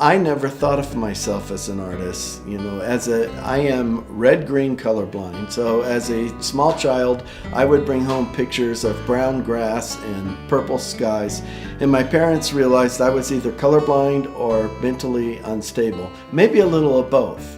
I never thought of myself as an artist. I am red-green colorblind. So as a small child, I would bring home pictures of brown grass and purple skies. And my parents realized I was either colorblind or mentally unstable. Maybe a little of both.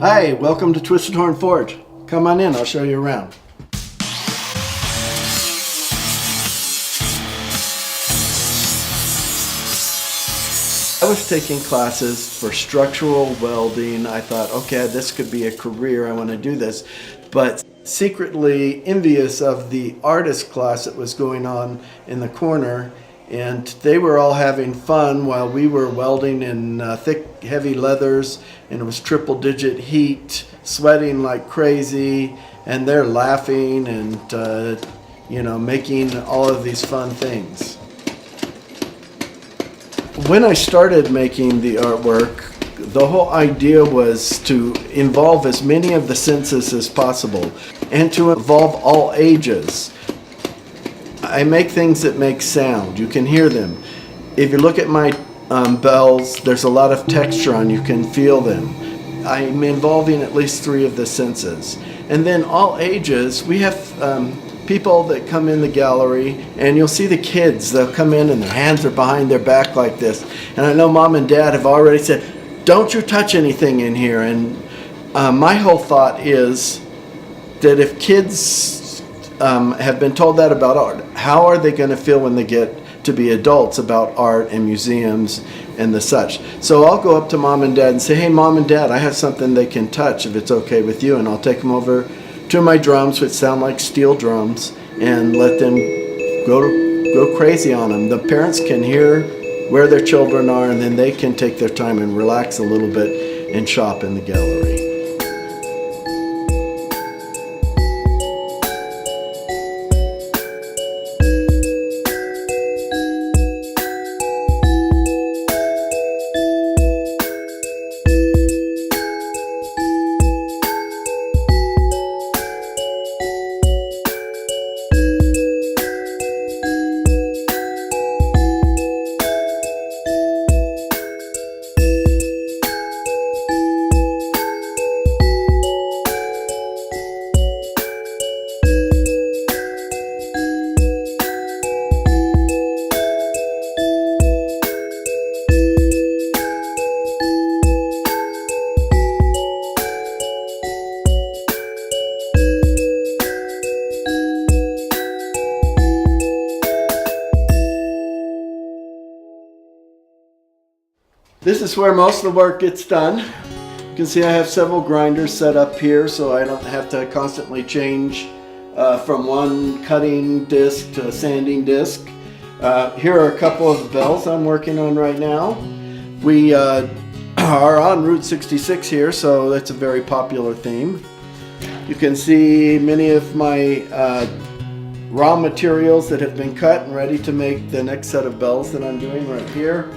Hi, welcome to Twisted Horn Forge. Come on in, I'll show you around. I was taking classes for structural welding. I thought, okay, this could be a career, I want to do this. But secretly envious of the artist class that was going on in the corner. And they were all having fun while we were welding in thick, heavy leathers, and it was triple-digit heat, sweating like crazy, and they're laughing and, making all of these fun things. When I started making the artwork, the whole idea was to involve as many of the senses as possible and to involve all ages. I make things that make sound. You can hear them. If you look at my bells, there's a lot of texture on. You can feel them. I'm involving at least 3 of the senses. And then all ages, we have people that come in the gallery, and you'll see the kids. They'll come in and their hands are behind their back like this. And I know Mom and Dad have already said, don't you touch anything in here. And my whole thought is that if kids have been told that about art, how are they going to feel when they get to be adults about art and museums and the such? So I'll go up to Mom and Dad and say, hey, Mom and Dad, I have something they can touch if it's okay with you. And I'll take them over to my drums, which sound like steel drums, and let them go crazy on them. The parents can hear where their children are, and then they can take their time and relax a little bit and shop in the gallery. This is where most of the work gets done. You can see I have several grinders set up here so I don't have to constantly change from one cutting disc to a sanding disc. Here are a couple of bells I'm working on right now. We are on Route 66 here, so that's a very popular theme. You can see many of my raw materials that have been cut and ready to make the next set of bells that I'm doing right here.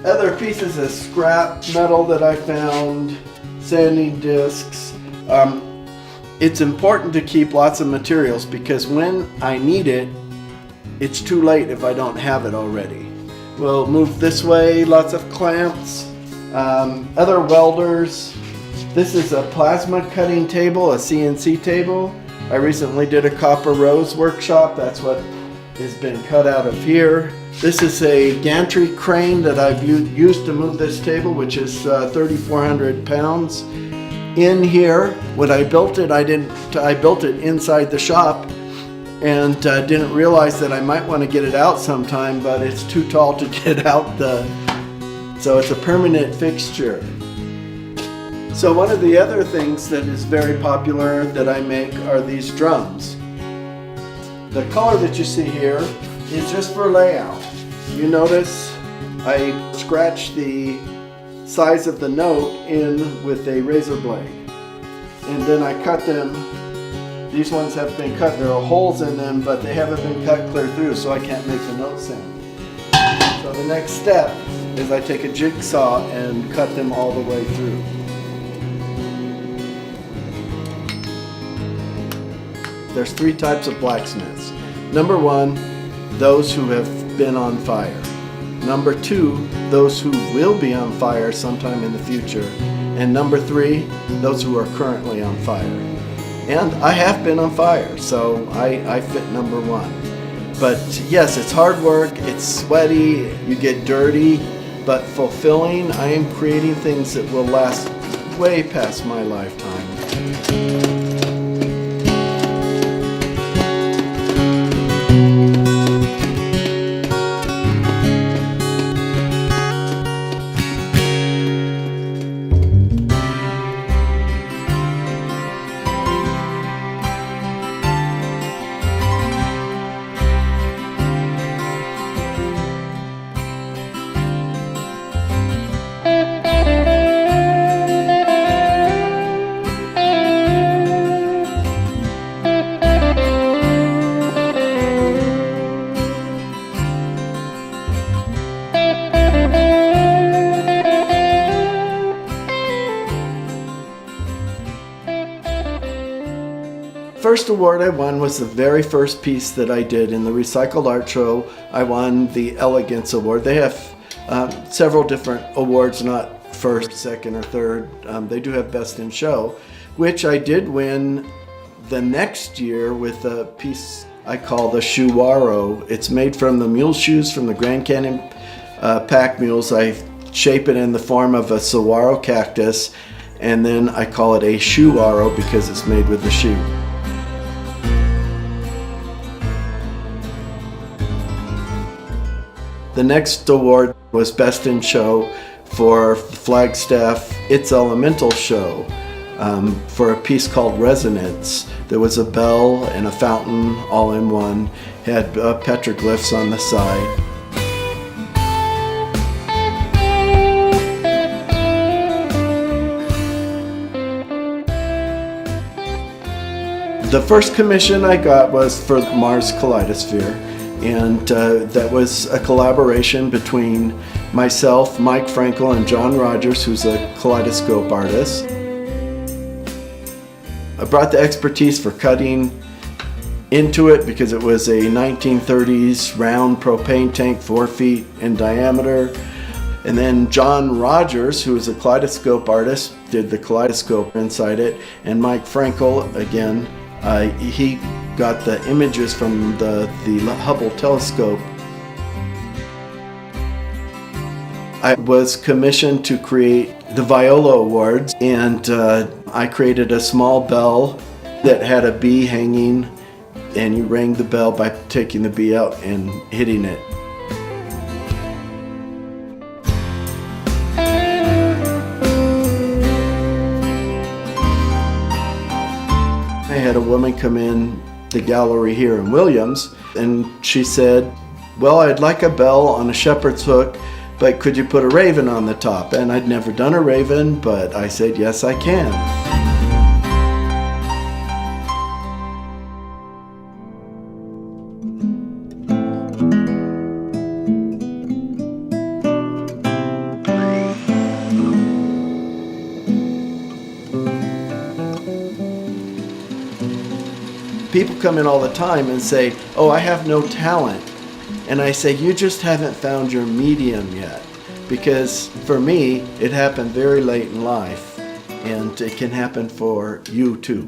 Other pieces of scrap metal that I found, sanding discs. It's important to keep lots of materials because when I need it, it's too late if I don't have it already. We'll move this way, lots of clamps, other welders. This is a plasma cutting table, a CNC table. I recently did a copper rose workshop. That's what has been cut out of here. This is a gantry crane that I've used to move this table, which is 3,400 pounds. In here, when I built it, I built it inside the shop and didn't realize that I might want to get it out sometime, but it's too tall to get out so it's a permanent fixture. So one of the other things that is very popular that I make are these drums. The color that you see here is just for layout. You notice I scratched the size of the note in with a razor blade. And then I cut them. These ones have been cut. There are holes in them, but they haven't been cut clear through, so I can't make the note sound. So the next step is I take a jigsaw and cut them all the way through. There's 3 types of blacksmiths. Number 1, those who have been on fire. Number 2, those who will be on fire sometime in the future. And number 3, those who are currently on fire. And I have been on fire, so I fit number 1. But yes, it's hard work, it's sweaty, you get dirty, but fulfilling. I am creating things that will last way past my lifetime. First award I won was the very first piece that I did in the Recycled Art Show. I won the Elegance Award. They have several different awards, not first, second, or third. They do have Best in Show, which I did win the next year with a piece I call the Shoewaro. It's made from the mule shoes from the Grand Canyon pack mules. I shape it in the form of a saguaro cactus, and then I call it a shoewaro because it's made with the shoe. The next award was Best in Show for Flagstaff It's Elemental Show for a piece called Resonance. There was a bell and a fountain all in one, had petroglyphs on the side. The first commission I got was for Mars Kaleidosphere. And that was a collaboration between myself, Mike Frankel, and John Rogers, who's a kaleidoscope artist. I brought the expertise for cutting into it because it was a 1930s round propane tank, 4 feet in diameter. And then John Rogers, who is a kaleidoscope artist, did the kaleidoscope inside it. And Mike Frankel, again, he got the images from the Hubble telescope. I was commissioned to create the Viola Awards, and I created a small bell that had a bee hanging, and you rang the bell by taking the bee out and hitting it. I had a woman come in the gallery here in Williams, and she said, well, I'd like a bell on a shepherd's hook, but could you put a raven on the top? And I'd never done a raven, but I said, yes, I can. People come in all the time and say, oh, I have no talent. And I say, you just haven't found your medium yet. Because for me, it happened very late in life, and it can happen for you too.